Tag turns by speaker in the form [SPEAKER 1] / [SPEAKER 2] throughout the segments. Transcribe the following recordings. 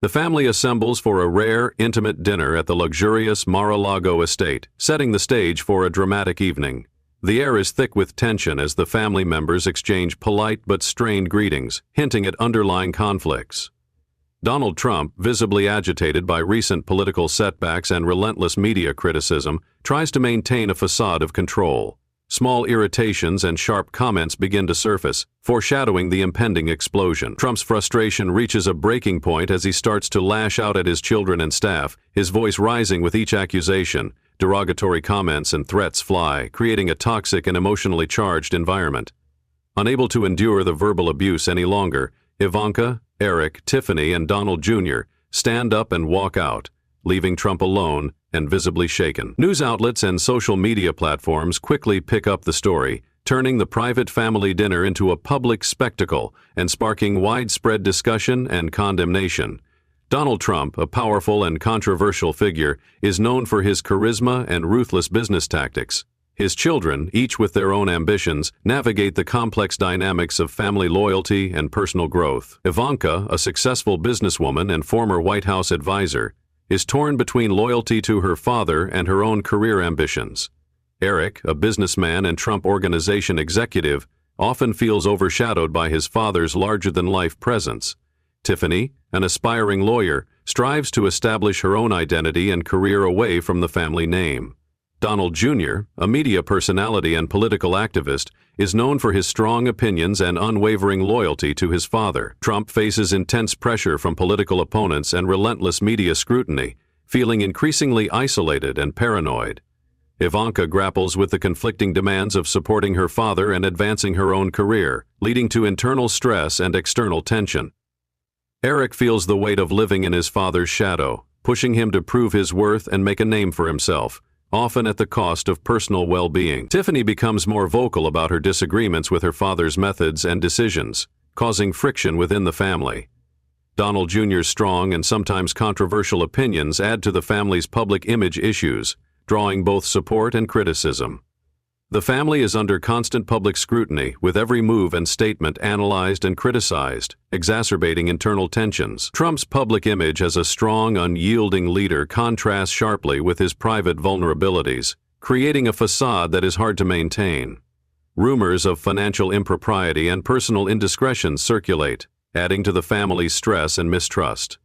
[SPEAKER 1] The family assembles for a rare, intimate dinner at the luxurious Mar-a-Lago estate, setting the stage for a dramatic evening. The air is thick with tension as the family members exchange polite but strained greetings, hinting at underlying conflicts. Donald Trump, visibly agitated by recent political setbacks and relentless media criticism, tries to maintain a facade of control. Small irritations and sharp comments begin to surface, foreshadowing the impending explosion. Trump's frustration reaches a breaking point as he starts to lash out at his children and staff, his voice rising with each accusation. Derogatory comments and threats fly, creating a toxic and emotionally charged environment. Unable to endure the verbal abuse any longer, Ivanka, Eric, Tiffany, and Donald Jr. stand up and walk out, leaving Trump alone and visibly shaken. News outlets and social media platforms quickly pick up the story, turning the private family dinner into a public spectacle and sparking widespread discussion and condemnation. Donald Trump, a powerful and controversial figure, is known for his charisma and ruthless business tactics. His children, each with their own ambitions, navigate the complex dynamics of family loyalty and personal growth. Ivanka, a successful businesswoman and former White House advisor, is torn between loyalty to her father and her own career ambitions. Eric, a businessman and Trump Organization executive, often feels overshadowed by his father's larger-than-life presence. Tiffany, an aspiring lawyer, strives to establish her own identity and career away from the family name. Donald Jr., a media personality and political activist, is known for his strong opinions and unwavering loyalty to his father. Trump faces intense pressure from political opponents and relentless media scrutiny, feeling increasingly isolated and paranoid. Ivanka grapples with the conflicting demands of supporting her father and advancing her own career, leading to internal stress and external tension. Eric feels the weight of living in his father's shadow, pushing him to prove his worth and make a name for himself, often at the cost of personal well-being. Tiffany becomes more vocal about her disagreements with her father's methods and decisions, causing friction within the family. Donald Jr.'s strong and sometimes controversial opinions add to the family's public image issues, drawing both support and criticism. The family is under constant public scrutiny, with every move and statement analyzed and criticized, exacerbating internal tensions. Trump's public image as a strong, unyielding leader contrasts sharply with his private vulnerabilities, creating a facade that is hard to maintain. Rumors of financial impropriety and personal indiscretions circulate, adding to the family's stress and mistrust.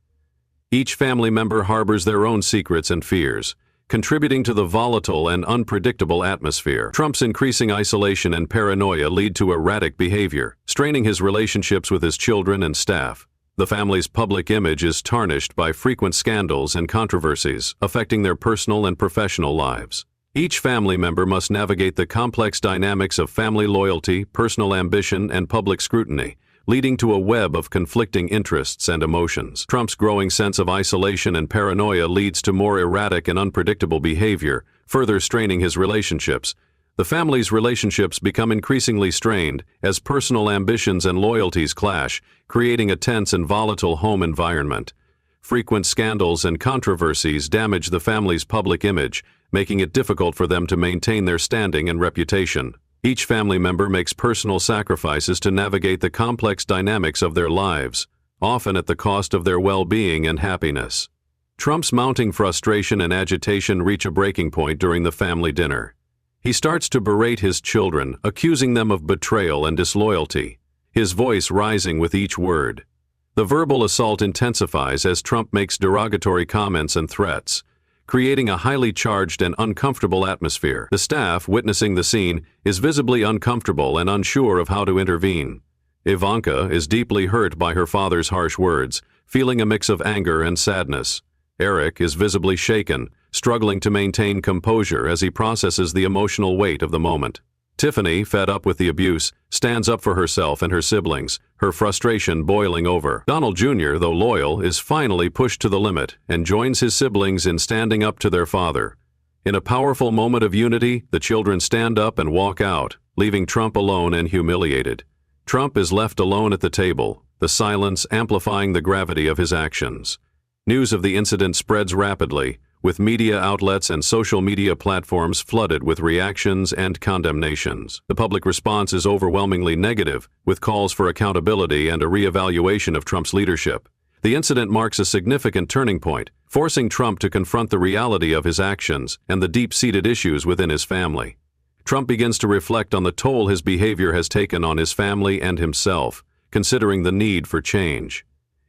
[SPEAKER 1] Each family member harbors their own secrets and fears, contributing to the volatile and unpredictable atmosphere. Trump's increasing isolation and paranoia lead to erratic behavior, straining his relationships with his children and staff. The family's public image is tarnished by frequent scandals and controversies, affecting their personal and professional lives. Each family member must navigate the complex dynamics of family loyalty, personal ambition, and public scrutiny, leading to a web of conflicting interests and emotions. Trump's growing sense of isolation and paranoia leads to more erratic and unpredictable behavior, further straining his relationships. The family's relationships become increasingly strained as personal ambitions and loyalties clash, creating a tense and volatile home environment. Frequent scandals and controversies damage the family's public image, making it difficult for them to maintain their standing and reputation. Each family member makes personal sacrifices to navigate the complex dynamics of their lives, often at the cost of their well-being and happiness. Trump's mounting frustration and agitation reach a breaking point during the family dinner. He starts to berate his children, accusing them of betrayal and disloyalty, his voice rising with each word. The verbal assault intensifies as Trump makes derogatory comments and threats, creating a highly charged and uncomfortable atmosphere. The staff, witnessing the scene, is visibly uncomfortable and unsure of how to intervene. Ivanka is deeply hurt by her father's harsh words, feeling a mix of anger and sadness. Eric is visibly shaken, struggling to maintain composure as he processes the emotional weight of the moment. Tiffany, fed up with the abuse, stands up for herself and her siblings, her frustration boiling over. Donald Jr., though loyal, is finally pushed to the limit and joins his siblings in standing up to their father. In a powerful moment of unity, the children stand up and walk out, leaving Trump alone and humiliated. Trump is left alone at the table, the silence amplifying the gravity of his actions. News of the incident spreads rapidly, with media outlets and social media platforms flooded with reactions and condemnations. The public response is overwhelmingly negative, with calls for accountability and a reevaluation of Trump's leadership. The incident marks a significant turning point, forcing Trump to confront the reality of his actions and the deep-seated issues within his family. Trump begins to reflect on the toll his behavior has taken on his family and himself, considering the need for change.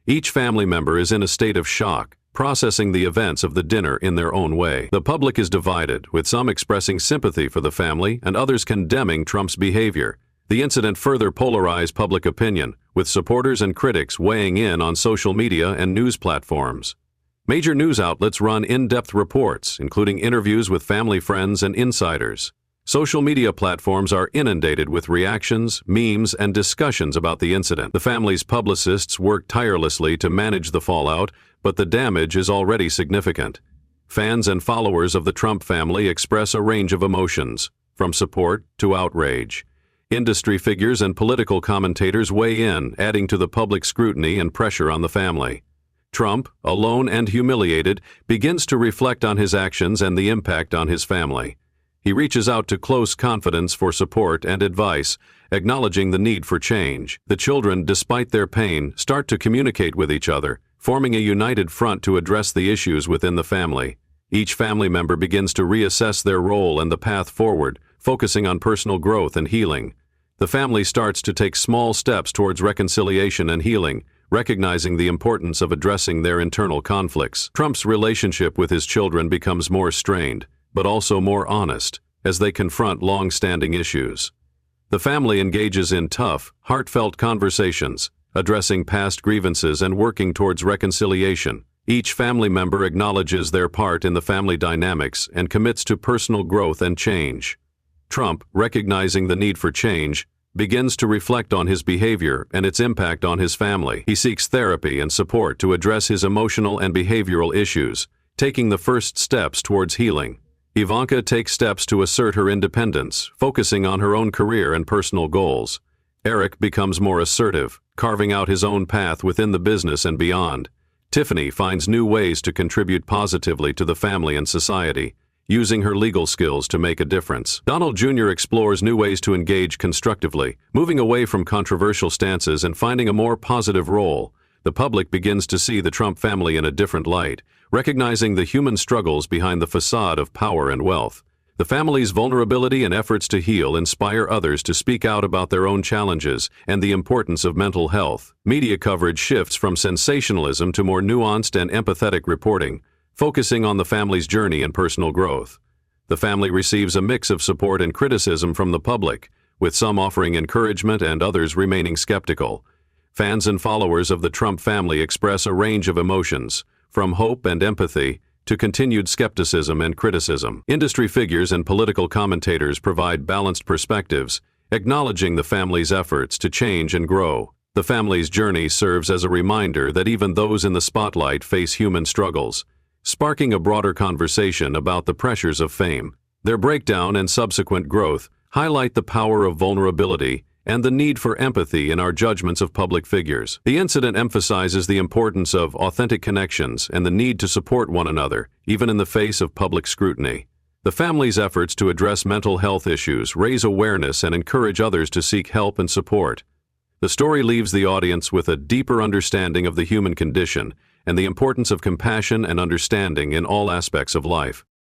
[SPEAKER 1] Each family member is in a state of shock, processing the events of the dinner in their own way. The public is divided, with some expressing sympathy for the family and others condemning Trump's behavior. The incident further polarized public opinion, with supporters and critics weighing in on social media and news platforms. Major news outlets run in-depth reports, including interviews with family friends and insiders. Social media platforms are inundated with reactions, memes, and discussions about the incident. The family's publicists work tirelessly to manage the fallout, but the damage is already significant. Fans and followers of the Trump family express a range of emotions, from support to outrage. Industry figures and political commentators weigh in, adding to the public scrutiny and pressure on the family. Trump, alone and humiliated, begins to reflect on his actions and the impact on his family. He reaches out to close confidants for support and advice, acknowledging the need for change. The children, despite their pain, start to communicate with each other, forming a united front to address the issues within the family. Each family member begins to reassess their role and the path forward, focusing on personal growth and healing. The family starts to take small steps towards reconciliation and healing, recognizing the importance of addressing their internal conflicts. Trump's relationship with his children becomes more strained, but also more honest, as they confront long-standing issues. The family engages in tough, heartfelt conversations, addressing past grievances and working towards reconciliation. Each family member acknowledges their part in the family dynamics and commits to personal growth and change. Trump, recognizing the need for change, begins to reflect on his behavior and its impact on his family. He seeks therapy and support to address his emotional and behavioral issues, taking the first steps towards healing. Ivanka takes steps to assert her independence, focusing on her own career and personal goals. Eric becomes more assertive, carving out his own path within the business and beyond. Tiffany finds new ways to contribute positively to the family and society, using her legal skills to make a difference. Donald Jr. explores new ways to engage constructively, moving away from controversial stances and finding a more positive role. The public begins to see the Trump family in a different light, recognizing the human struggles behind the facade of power and wealth. The family's vulnerability and efforts to heal inspire others to speak out about their own challenges and the importance of mental health. Media coverage shifts from sensationalism to more nuanced and empathetic reporting, focusing on the family's journey and personal growth. The family receives a mix of support and criticism from the public, with some offering encouragement and others remaining skeptical. Fans and followers of the Trump family express a range of emotions, from hope and empathy to continued skepticism and criticism. Industry figures and political commentators provide balanced perspectives, acknowledging the family's efforts to change and grow. The family's journey serves as a reminder that even those in the spotlight face human struggles, sparking a broader conversation about the pressures of fame. Their breakdown and subsequent growth highlight the power of vulnerability and the need for empathy in our judgments of public figures. The incident emphasizes the importance of authentic connections and the need to support one another, even in the face of public scrutiny. The family's efforts to address mental health issues raise awareness and encourage others to seek help and support. The story leaves the audience with a deeper understanding of the human condition and the importance of compassion and understanding in all aspects of life.